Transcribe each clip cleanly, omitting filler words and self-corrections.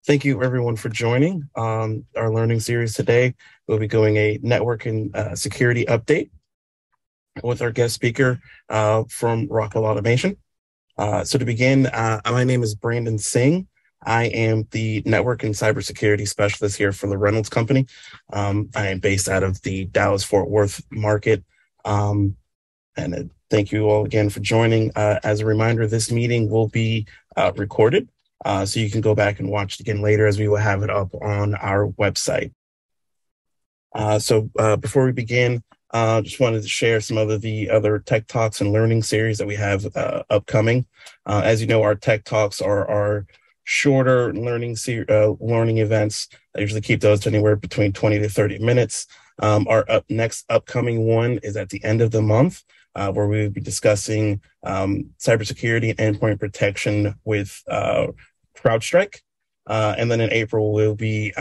Thank you everyone for joining our learning series today. We'll be doing a network and security update with our guest speaker from Rockwell Automation. So to begin, my name is Brandon Singh. I am the network and cybersecurity specialist here for the Reynolds company. I am based out of the Dallas-Fort Worth market. Thank you all again for joining. As a reminder, this meeting will be recorded. So you can go back and watch it again later as we will have it up on our website. Before we begin, just wanted to share some of the other tech talks and learning series that we have upcoming. As you know, our tech talks are our shorter learning events. I usually keep those to anywhere between 20 to 30 minutes. Our next upcoming one is at the end of the month, where we will be discussing cybersecurity and endpoint protection with CrowdStrike. And then in April, we'll be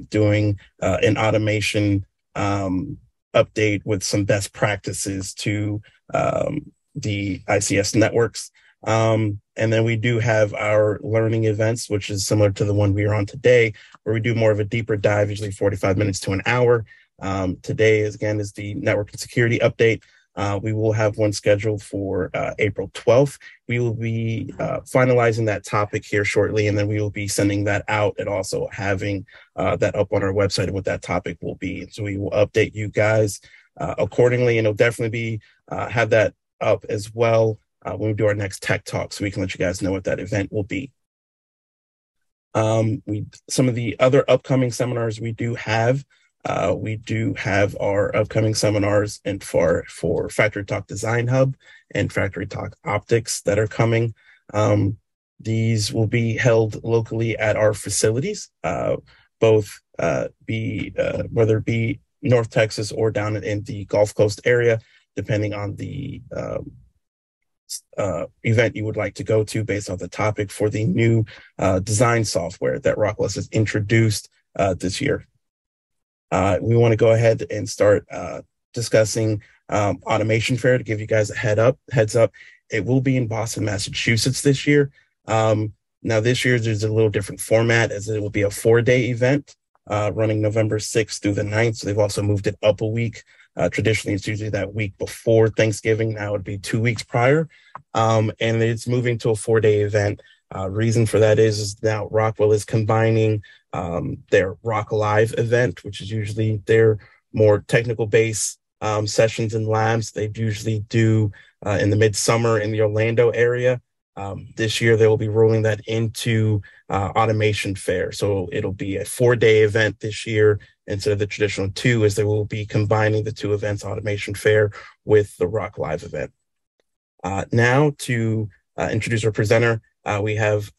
doing an automation update with some best practices to the ICS networks. And then we do have our learning events, which is similar to the one we are on today, where we do more of a deeper dive, usually 45 minutes to an hour. Today is the network and security update. We will have one scheduled for April 12th. We will be finalizing that topic here shortly, and then we will be sending that out and also having that up on our website and what that topic will be. So we will update you guys accordingly, and it'll definitely be have that up as well when we do our next tech talk, so we can let you guys know what that event will be. Some of the other upcoming seminars we do have our upcoming seminars and for Factory Talk Design Hub and Factory Talk Optics that are coming. These will be held locally at our facilities, whether it be North Texas or down in the Gulf Coast area, depending on the event you would like to go to based on the topic for the new design software that Rockwell has introduced this year. We want to go ahead and start discussing Automation Fair to give you guys a heads up. It will be in Boston, Massachusetts this year. Now this year there's a little different format, as it will be a 4-day event running November 6th through the 9th. So they've also moved it up a week. Traditionally, it's usually that week before Thanksgiving. Now it'd be 2 weeks prior. And it's moving to a 4-day event. Reason for that is now Rockwell is combining their Rock Live event, which is usually their more technical base sessions and labs they usually do in the midsummer in the Orlando area. This year, they will be rolling that into Automation Fair. So it'll be a 4-day event this year instead of the traditional 2, as they will be combining the 2 events, Automation Fair with the Rock Live event. Now to introduce our presenter, we have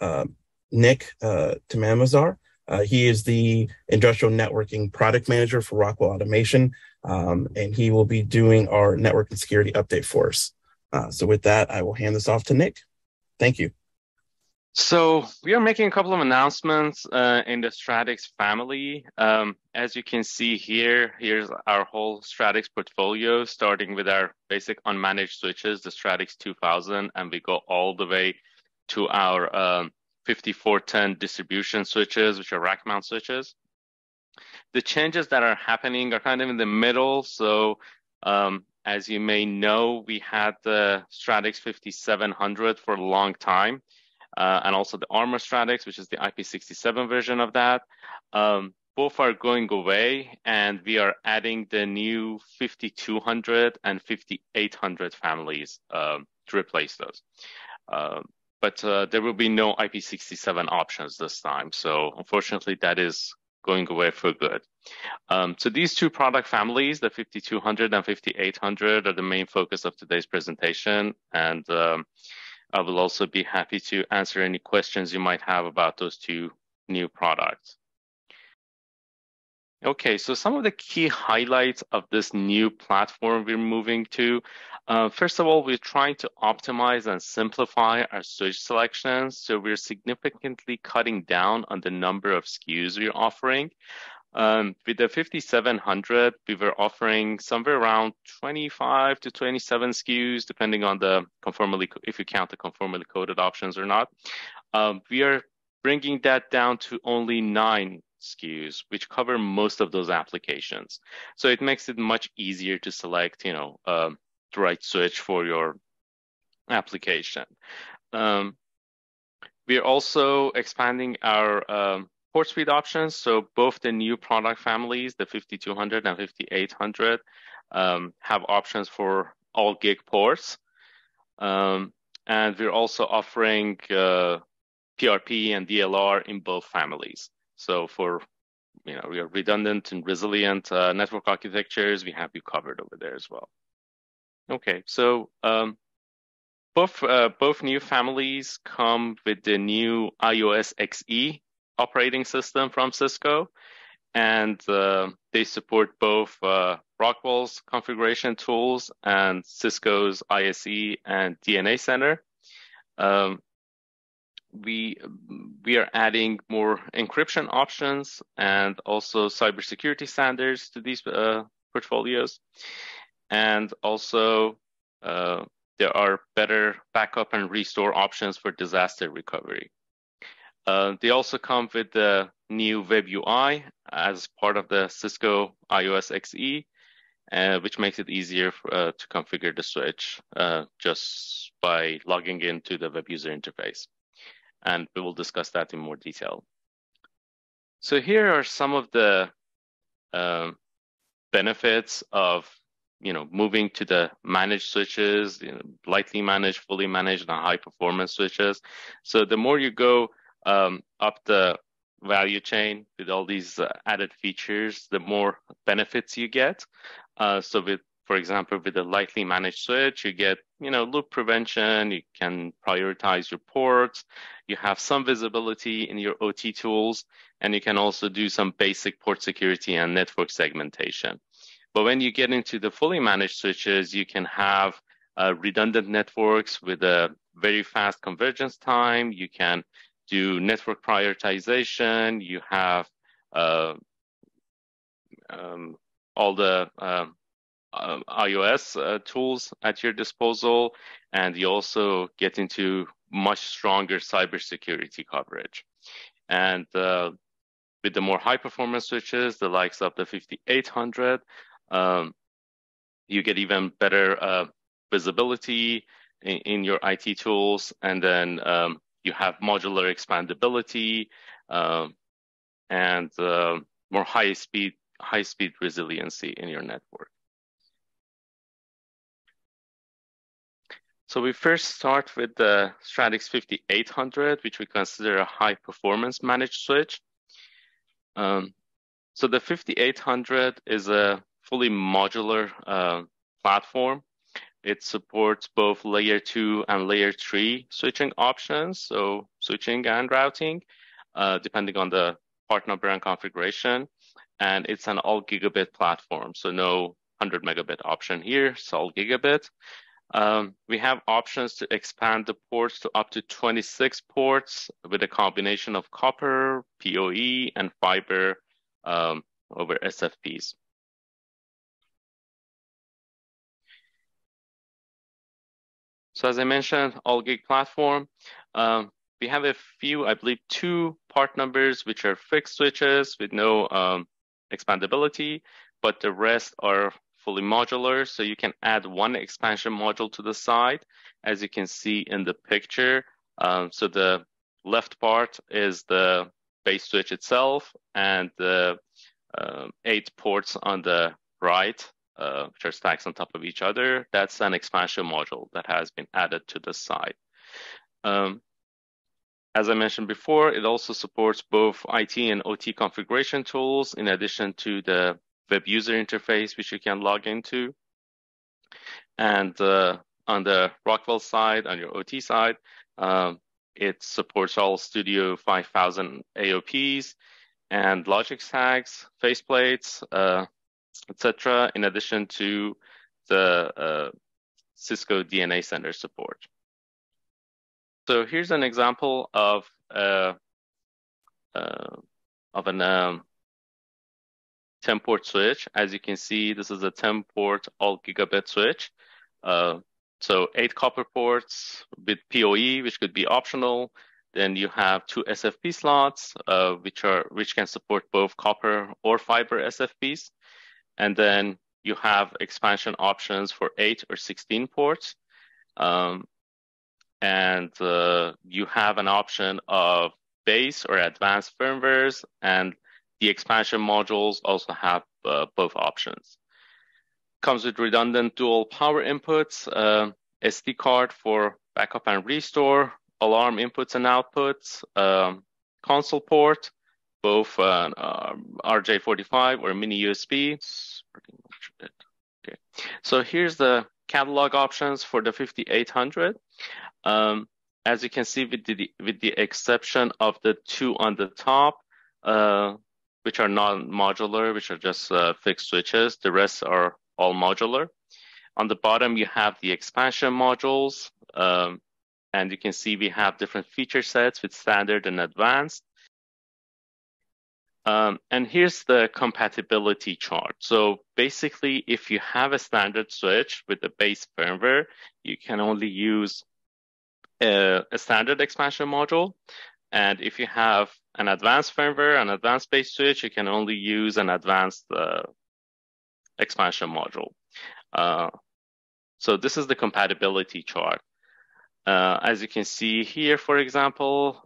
Nick Tamamazar. He is the Industrial Networking Product Manager for Rockwell Automation, and he will be doing our network and security update for us. So with that, I will hand this off to Nick. Thank you. So we are making a couple of announcements in the Stratix family. As you can see here, here's our whole Stratix portfolio, starting with our basic unmanaged switches, the Stratix 2000, and we go all the way to our 5410 distribution switches, which are rack mount switches. The changes that are happening are kind of in the middle. So as you may know, we had the Stratix 5700 for a long time, and also the Armor Stratix, which is the IP67 version of that. Both are going away, and we are adding the new 5200 and 5800 families to replace those. But there will be no IP67 options this time. So unfortunately, that is going away for good. So these 2 product families, the 5200 and 5800, are the main focus of today's presentation. And I will also be happy to answer any questions you might have about those 2 new products. Okay, so some of the key highlights of this new platform we're moving to. First of all, we're trying to optimize and simplify our switch selections. So we're significantly cutting down on the number of SKUs we're offering. With the 5700, we were offering somewhere around 25 to 27 SKUs, depending on the if you count the conformally coded options or not. We are bringing that down to only 9 SKUs, which cover most of those applications. So it makes it much easier to select, the right switch for your application. We are also expanding our port speed options. So both the new product families, the 5200 and 5800, have options for all gig ports. And we're also offering PRP and DLR in both families. So for we are redundant and resilient network architectures, we have you covered over there as well. Okay, so both new families come with the new iOS XE operating system from Cisco, and they support both Rockwell's configuration tools and Cisco's ISE and DNA Center. We are adding more encryption options and also cybersecurity standards to these portfolios, and also there are better backup and restore options for disaster recovery. They also come with the new web UI as part of the Cisco iOS XE, which makes it easier to configure the switch just by logging into the web user interface. And we will discuss that in more detail. So here are some of the benefits of moving to the managed switches, lightly managed, fully managed, and high performance switches. So the more you go up the value chain with all these added features, the more benefits you get. So for example, with a lightly managed switch, you get, loop prevention, you can prioritize your ports, you have some visibility in your OT tools, and you can also do some basic port security and network segmentation. But when you get into the fully managed switches, you can have redundant networks with a very fast convergence time. You can do network prioritization. You have all the iOS tools at your disposal, and you also get into much stronger cybersecurity coverage. And with the more high performance switches, the likes of the 5800, you get even better visibility in your IT tools, and then you have modular expandability and more high speed resiliency in your network. So we first start with the Stratix 5800, which we consider a high performance managed switch. So the 5800 is a fully modular platform. It supports both layer 2 and layer 3 switching options, so switching and routing, depending on the part number and configuration. And it's an all gigabit platform, so no 100 megabit option here, it's all gigabit. We have options to expand the ports to up to 26 ports with a combination of copper, PoE, and fiber over SFPs. So as I mentioned, all gig platform. We have a few, I believe 2 part numbers, which are fixed switches with no expandability, but the rest are fully modular. So you can add 1 expansion module to the side, as you can see in the picture. So the left part is the base switch itself, and the 8 ports on the right, which are stacks on top of each other. That's an expansion module that has been added to the side. As I mentioned before, it also supports both IT and OT configuration tools, in addition to the web user interface, which you can log into. And on the Rockwell side, on your OT side, it supports all Studio 5000 AOPs and logic tags, faceplates, etc., in addition to the Cisco DNA Center support. So here's an example of an 10-port switch. As you can see, this is a 10-port all gigabit switch. So 8 copper ports with PoE, which could be optional, Then you have two SFP slots, which can support both copper or fiber SFPs. And then you have expansion options for 8 or 16 ports. And you have an option of base or advanced firmwares, and the expansion modules also have both options. Comes with redundant dual power inputs, SD card for backup and restore, alarm inputs and outputs, console port, both RJ45 or mini USB. Okay, so here's the catalog options for the 5800. As you can see, with the exception of the two on the top, which are non-modular, which are just fixed switches, the rest are all modular. On the bottom, you have the expansion modules, and you can see we have different feature sets with standard and advanced. And here's the compatibility chart. So basically, if you have a standard switch with the base firmware, you can only use a standard expansion module. And if you have an advanced firmware, an advanced base switch, you can only use an advanced expansion module. So this is the compatibility chart. As you can see here, for example,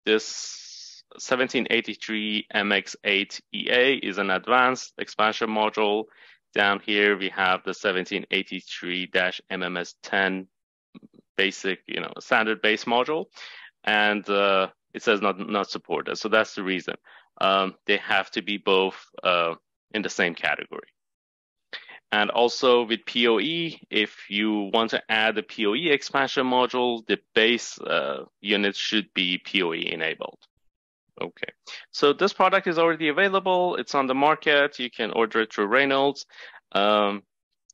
this 1783 MX8 EA is an advanced expansion module. Down here, we have the 1783-MMS10 basic, standard base module, and it says not supported. So that's the reason. They have to be both in the same category. And also with PoE, if you want to add a PoE expansion module, the base unit should be PoE enabled. Okay, so this product is already available. It's on the market. You can order it through Reynolds, and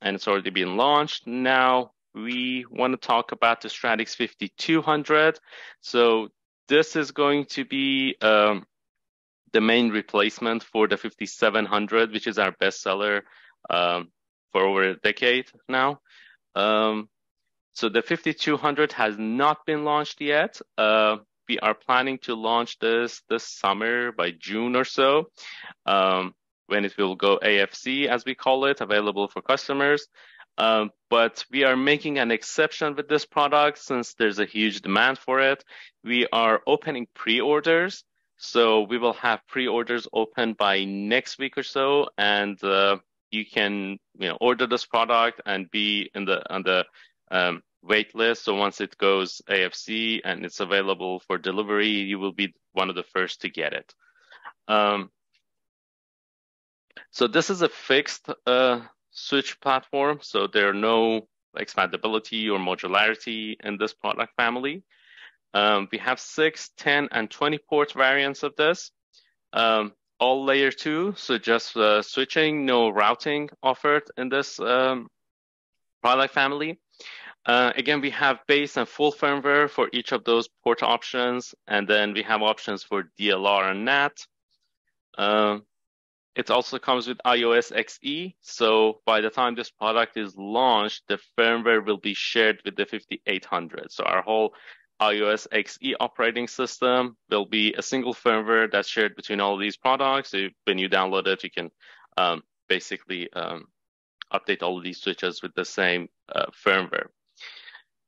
it's already been launched. Now we want to talk about the Stratix 5200. So this is going to be the main replacement for the 5700, which is our bestseller for over a decade now. So the 5200 has not been launched yet. We are planning to launch this summer by June or so, when it will go AFC, as we call it, available for customers. But we are making an exception with this product since there's a huge demand for it. We are opening pre-orders. So we will have pre-orders open by next week or so, and you can order this product and be on the wait list. So once it goes AFC and it's available for delivery, you will be one of the first to get it. So this is a fixed switch platform. So there are no expandability or modularity in this product family. We have 6, 10, and 20 port variants of this. All layer 2, so just switching, no routing offered in this product family. Again, we have base and full firmware for each of those port options, and then we have options for DLR and NAT. It also comes with iOS XE, so by the time this product is launched, the firmware will be shared with the 5800. So our whole iOS XE operating system will be a single firmware that's shared between all of these products. So when you download it, you can basically update all of these switches with the same firmware.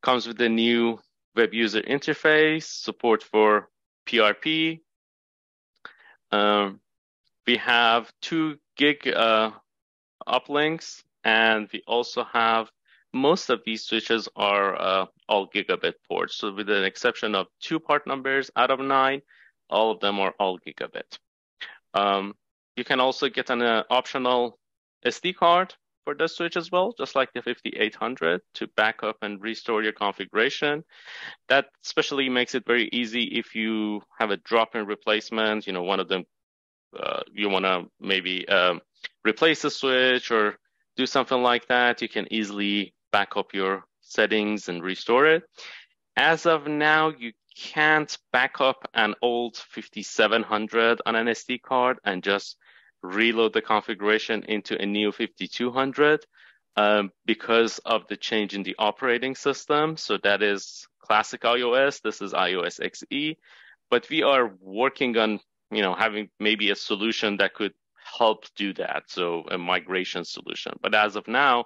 Comes with the new web user interface, support for PRP. We have 2 gig uplinks, and we also have most of these switches are all gigabit ports. So with the exception of 2 part numbers out of 9, all of them are all gigabit. You can also get an optional SD card for this switch as well, just like the 5800, to back up and restore your configuration. That especially makes it very easy if you have a drop-in replacement. One of them, you want to maybe replace the switch or do something like that. You can easily back up your settings and restore it. As of now, you can't back up an old 5700 on an SD card and just reload the configuration into a new 5200 because of the change in the operating system. So that is classic iOS. This is iOS XE, but we are working on, having maybe a solution that could help do that. So a migration solution. But as of now,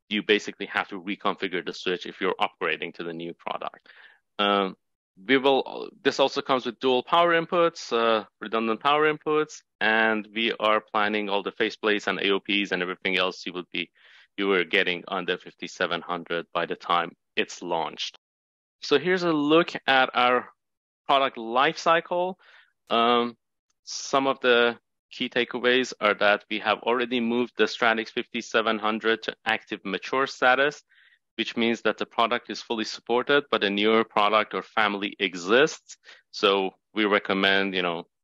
you basically have to reconfigure the switch if you're upgrading to the new product. This also comes with dual power inputs, redundant power inputs, and we are planning all the faceplates and AOPs and everything else you were getting on the 5700 by the time it's launched. So here's a look at our product lifecycle. Some of the key takeaways are that we have already moved the Stratix 5700 to active mature status, which means that the product is fully supported, but a newer product or family exists. So we recommend,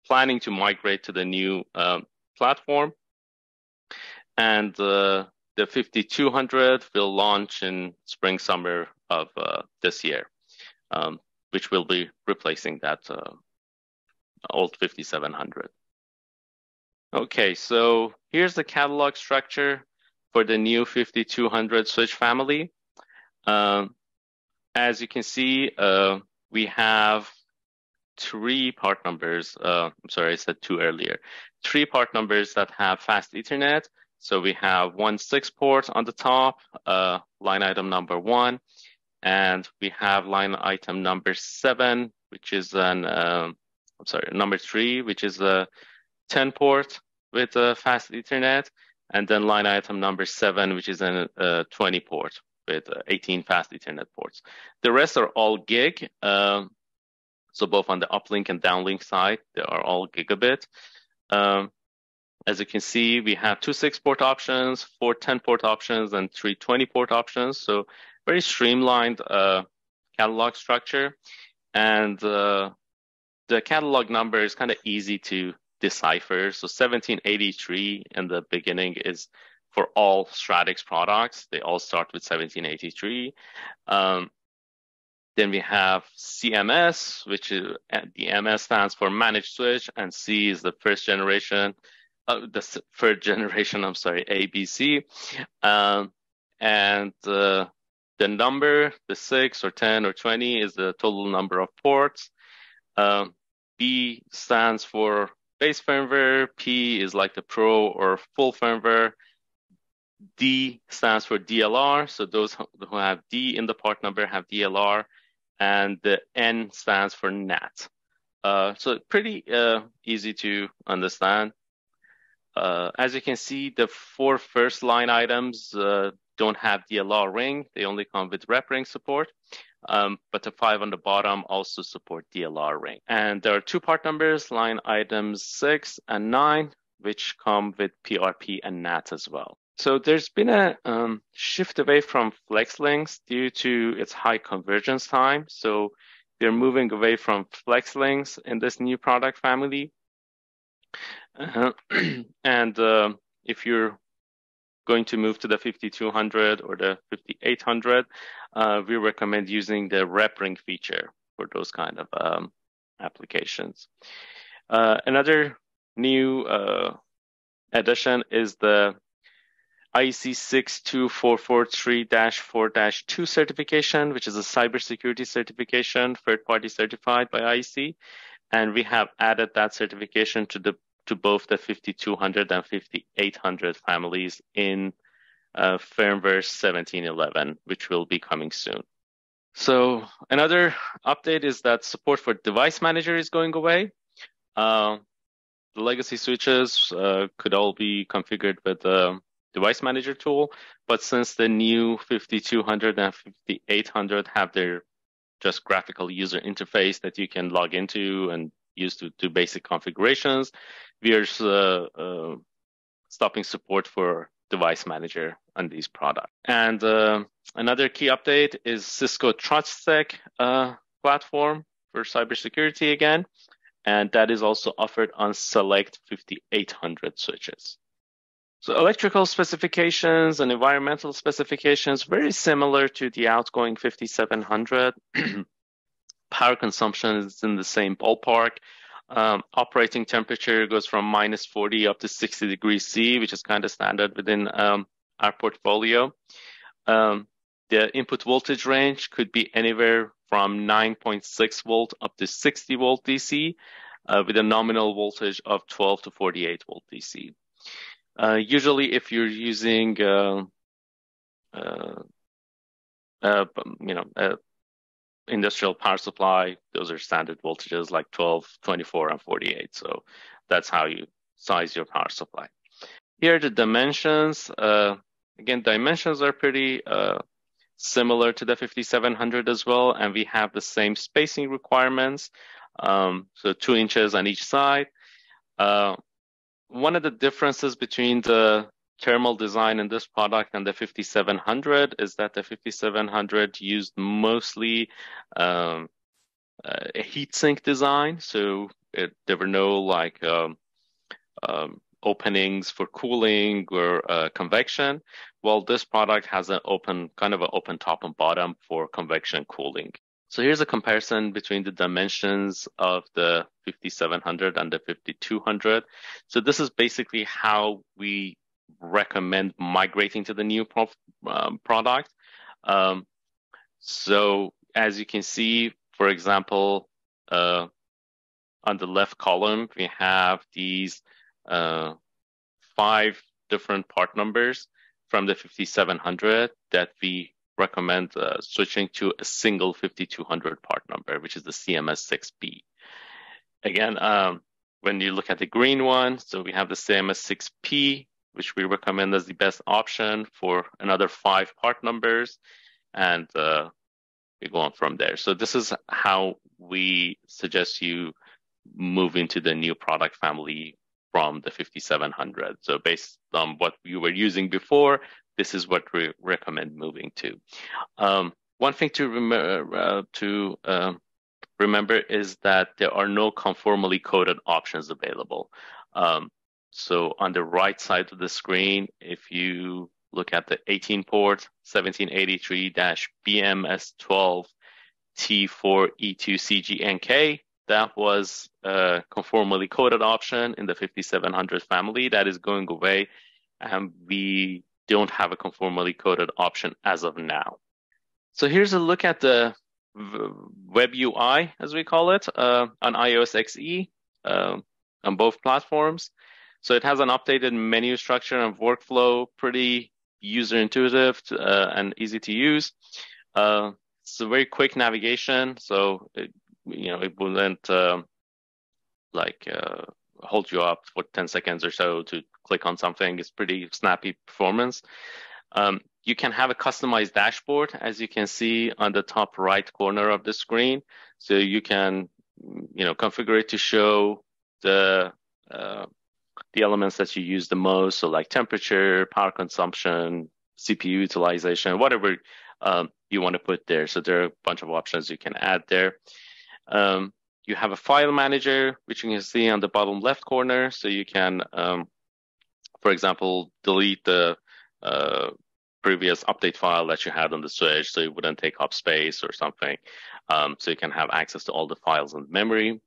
planning to migrate to the new platform. And the 5200 will launch in spring, summer of this year, which will be replacing that old 5700. Okay, so here's the catalog structure for the new 5200 switch family. As you can see, we have three part numbers. I'm sorry, I said two earlier. Three part numbers that have fast Ethernet. So we have 1 6-port on the top, line item number 1, and we have line item number 7, which is number 3, which is a 10-port with a fast Ethernet, and then line item number 7, which is a 20-port with 18 fast Ethernet ports. The rest are all gig. So both on the uplink and downlink side, they are all gigabit. As you can see, we have 2 6-port options, 4 10-port options, and 3 20-port options. So very streamlined catalog structure. And the catalog number is kind of easy to decipher. So 1783 in the beginning is for all Stratix products. They all start with 1783. Then we have CMS, which is the MS stands for managed switch, and C is the first generation, ABC. And the number, the 6 or 10 or 20 is the total number of ports. B stands for base firmware. P is like the pro or full firmware. D stands for DLR. So those who have D in the part number have DLR. And the N stands for NAT. So pretty easy to understand. As you can see, the 4 first line items don't have DLR ring. They only come with rep ring support. But the 5 on the bottom also support DLR ring. And there are 2 part numbers, line items 6 and 9, which come with PRP and NAT as well. So there's been a shift away from flex links due to its high convergence time. So we're moving away from flex links in this new product family. And if you're going to move to the 5200 or the 5800, we recommend using the rep ring feature for those kind of applications. Another new addition is the IEC 62443-4-2 certification, which is a cybersecurity certification, third-party certified by IEC. And we have added that certification to both the 5200 and 5800 families in firmware 1711, which will be coming soon. So another update is that support for device manager is going away. The legacy switches could all be configured with the device manager tool, but since the new 5200 and 5800 have their just graphical user interface that you can log into and use to do basic configurations, we are stopping support for device manager on these products. And another key update is Cisco TrustSec platform for cybersecurity again, and that is also offered on select 5800 switches. So electrical specifications and environmental specifications, very similar to the outgoing 5700. Power consumption is in the same ballpark. Operating temperature goes from -40 up to 60 degrees C, which is kind of standard within our portfolio. The input voltage range could be anywhere from 9.6 volt up to 60 volt DC, with a nominal voltage of 12 to 48 volt DC. Usually, if you're using, industrial power supply, those are standard voltages like 12, 24, and 48. So that's how you size your power supply. Here are the dimensions. Again, dimensions are pretty similar to the 5700 as well, and we have the same spacing requirements. So 2 inches on each side. One of the differences between the thermal design in this product and the 5700 is that the 5700 used mostly a heatsink design. So there were no openings for cooling or convection, while this product has an open top and bottom for convection cooling. So here's a comparison between the dimensions of the 5700 and the 5200. So this is basically how we recommend migrating to the new product. So as you can see, for example, on the left column, we have these 5 different part numbers from the 5700 that we recommend switching to a single 5200 part number, which is the CMS6B. Again, when you look at the green one, so we have the CMS6P, which we recommend as the best option for another 5 part numbers, and we go on from there. So this is how we suggest you move into the new product family from the 5700. So based on what you were using before, this is what we recommend moving to. One thing to remember is that there are no conformally coded options available. So on the right side of the screen, if you look at the 18-port 1783-BMS12T4E2CGNK, that was a conformally coded option in the 5700 family that is going away, and we don't have a conformally coded option as of now. So here's a look at the web UI, as we call it, on iOS XE on both platforms. So it has an updated menu structure and workflow, pretty user intuitive and easy to use. It's a very quick navigation, so it wouldn't hold you up for 10 seconds or so to click on something. It's pretty snappy performance. You can have a customized dashboard, as you can see on the top right corner of the screen. So you can, configure it to show the elements that you use the most. So like temperature, power consumption, CPU utilization, whatever you want to put there. So there are a bunch of options you can add there. You have a file manager, which you can see on the bottom left corner. So you can, for example, delete the previous update file that you had on the switch, so it wouldn't take up space or something. So you can have access to all the files in memory.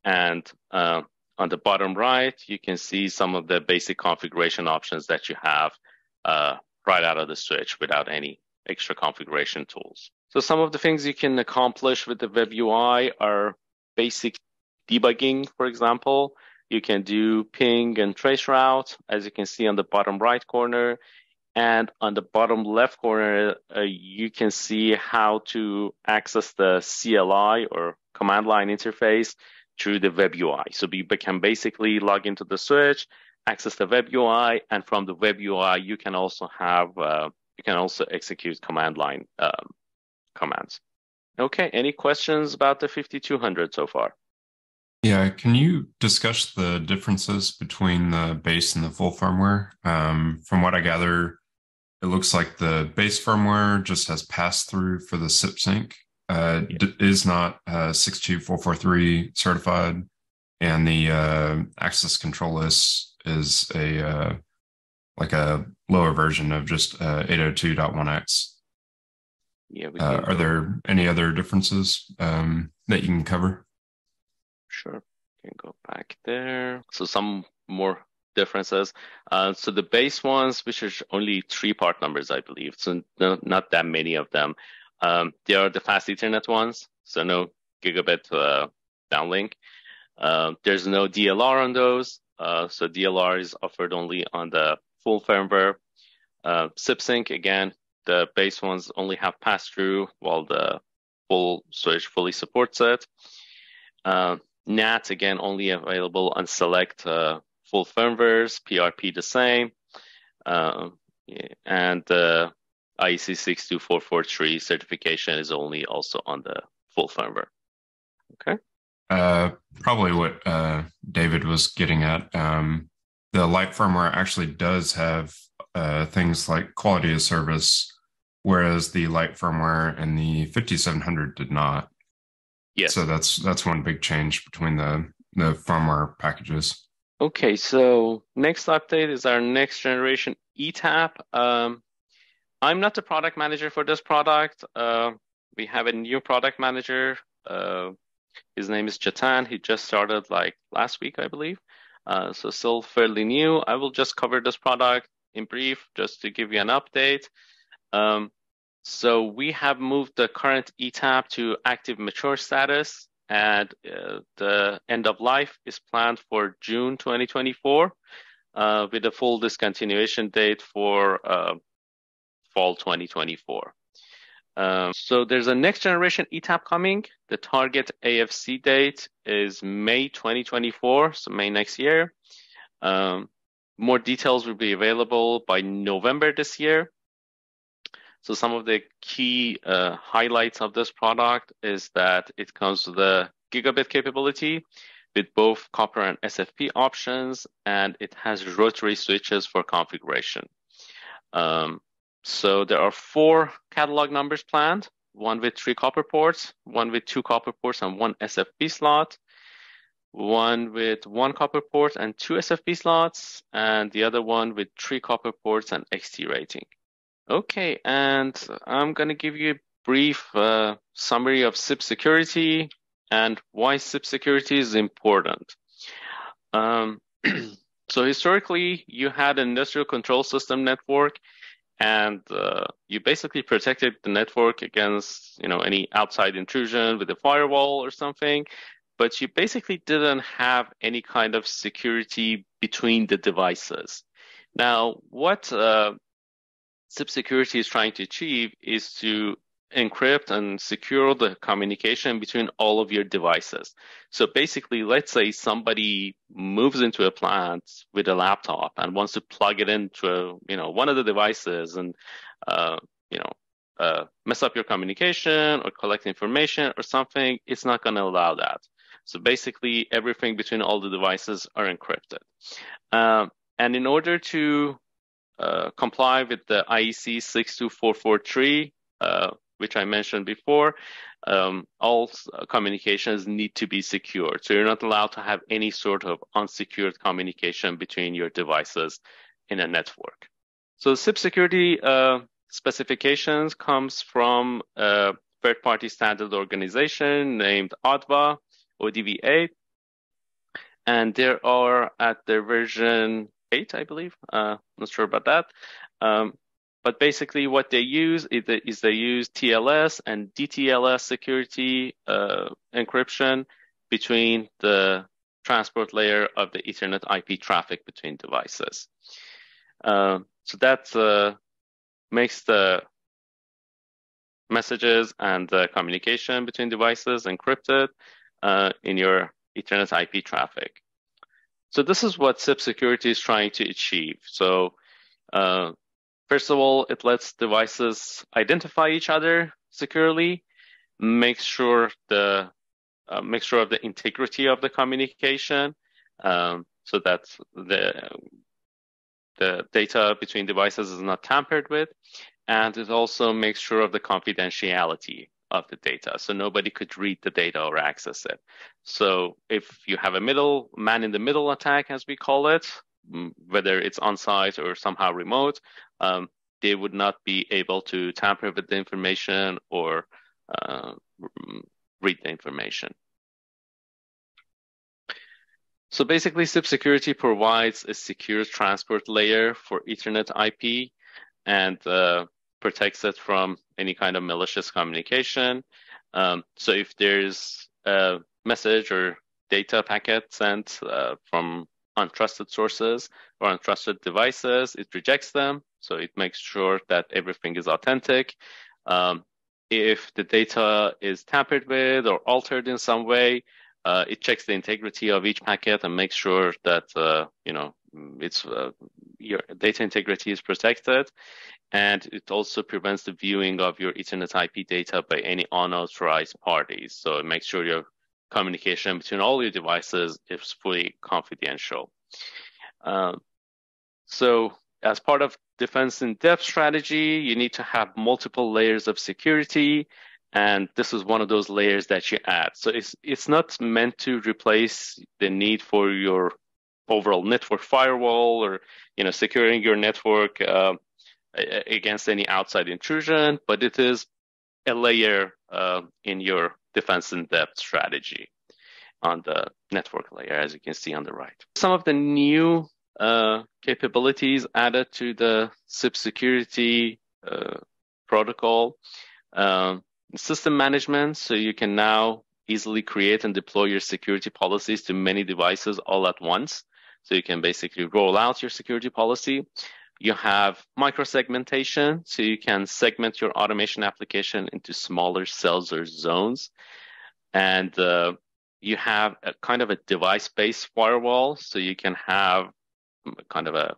And on the bottom right, you can see some of the basic configuration options that you have right out of the switch without any extra configuration tools. So some of the things you can accomplish with the web UI are basic debugging, for example. You can do ping and trace route, as you can see on the bottom right corner. And on the bottom left corner, you can see how to access the CLI or command line interface through the web UI. So you can basically log into the switch, access the web UI, and from the web UI, you can also execute command line commands. Okay, any questions about the 5200 so far? Yeah, can you discuss the differences between the base and the full firmware? From what I gather, it looks like the base firmware just has pass-through for the SIP sync. Is not 62443 certified, and the access control list is a lower version of just 802.1x. Yeah. Are there any other differences that you can cover? Sure. Can go back there. So some more differences. So the base ones, which are only 3 part numbers, I believe, so not that many of them. They are the fast Ethernet ones, so no gigabit downlink. There's no DLR on those, so DLR is offered only on the full firmware. SIP-Sync, again, the base ones only have pass-through, while the full switch fully supports it. NAT, again, only available on select full firmwares, PRP the same, and the IEC 62443 certification is only also on the full firmware. Okay. Probably what David was getting at. The light firmware actually does have things like quality of service, whereas the light firmware and the 5700 did not. Yes. So that's one big change between the firmware packages. Okay, so next update is our next generation ETAP. I'm not the product manager for this product. We have a new product manager. His name is Jatan. He just started like last week, I believe. So still fairly new. I will just cover this product in brief, just to give you an update. So we have moved the current ETAP to active mature status, and the end of life is planned for June 2024, with a full discontinuation date for fall 2024. So there's a next generation ETAP coming. The target AFC date is May 2024, so May next year. More details will be available by November this year. So some of the key highlights of this product is that it comes with a gigabit capability with both copper and SFP options, and it has rotary switches for configuration. So there are 4 catalog numbers planned, one with 3 copper ports, one with 2 copper ports and 1 SFP slot, one with 1 copper port and 2 SFP slots, and the other one with 3 copper ports and XT rating. Okay, and I'm going to give you a brief summary of SIP security and why SIP security is important. So historically, you had an industrial control system network, and you basically protected the network against, any outside intrusion with a firewall or something, but you basically didn't have any kind of security between the devices. Now, what SIP security is trying to achieve is to encrypt and secure the communication between all of your devices. So basically, let's say somebody moves into a plant with a laptop and wants to plug it into one of the devices and mess up your communication or collect information or something. It's not going to allow that. So basically, everything between all the devices are encrypted. And in order to comply with the IEC 62443, which I mentioned before, all communications need to be secured. So you're not allowed to have any sort of unsecured communication between your devices in a network. So SIP security specifications comes from a third-party standard organization named ODVA, ODV8, and there are at their version 8, I believe. Not sure about that. But basically what they use is they use TLS and DTLS security encryption between the transport layer of the Ethernet IP traffic between devices. So that makes the messages and the communication between devices encrypted in your Ethernet IP traffic. So this is what SIP security is trying to achieve. So first of all, it lets devices identify each other securely, makes sure of the integrity of the communication, so that the data between devices is not tampered with, and it also makes sure of the confidentiality of the data, so nobody could read the data or access it. So if you have a man in the middle attack, as we call it, whether it's on-site or somehow remote, they would not be able to tamper with the information or read the information. So basically, cybersecurity provides a secure transport layer for Ethernet IP and protects it from any kind of malicious communication. So if there's a message or data packet sent from untrusted sources or untrusted devices, it rejects them. So it makes sure that everything is authentic. If the data is tampered with or altered in some way, it checks the integrity of each packet and makes sure that it's your data integrity is protected. And it also prevents the viewing of your Ethernet IP data by any unauthorized parties. So it makes sure your communication between all your devices is fully confidential. So as part of defense in depth strategy, you need to have multiple layers of security. And this is one of those layers that you add. So it's not meant to replace the need for your overall network firewall or securing your network against any outside intrusion, but it is a layer in your defense in depth strategy on the network layer, as you can see on the right. Some of the new capabilities added to the cybersecurity protocol. System management, so you can now easily create and deploy your security policies to many devices all at once. So you can basically roll out your security policy. You have microsegmentation, so you can segment your automation application into smaller cells or zones. And you have a kind of a device-based firewall, so you can have kind of a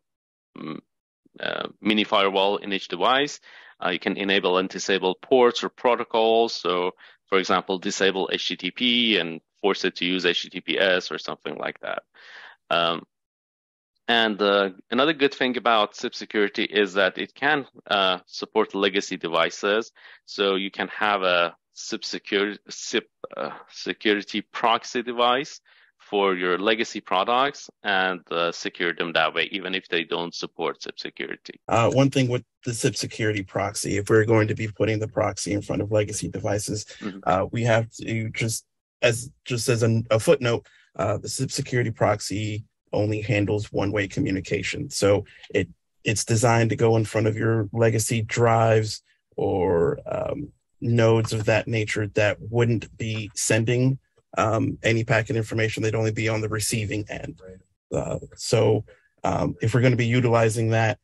mini firewall in each device. You can enable and disable ports or protocols. So, for example, disable HTTP and force it to use HTTPS or something like that. And another good thing about cybersecurity is that it can support legacy devices. So you can have a security proxy device for your legacy products and secure them that way, even if they don't support cybersecurity. One thing with the cybersecurity proxy, if we're going to be putting the proxy in front of legacy devices, we have to just as a footnote, the cybersecurity proxy only handles one-way communication. So it's designed to go in front of your legacy drives or nodes of that nature that wouldn't be sending any packet information. They'd only be on the receiving end. So if we're going to be utilizing that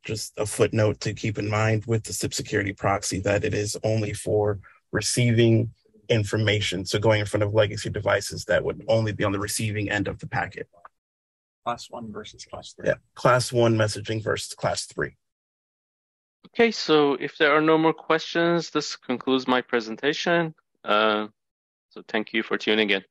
just a footnote to keep in mind with the cybersecurity proxy, that it is only for receiving information. So going in front of legacy devices that would only be on the receiving end of the packet. Class 1 versus Class 3. Yeah, Class 1 messaging versus Class 3. Okay, so if there are no more questions, this concludes my presentation. So thank you for tuning in.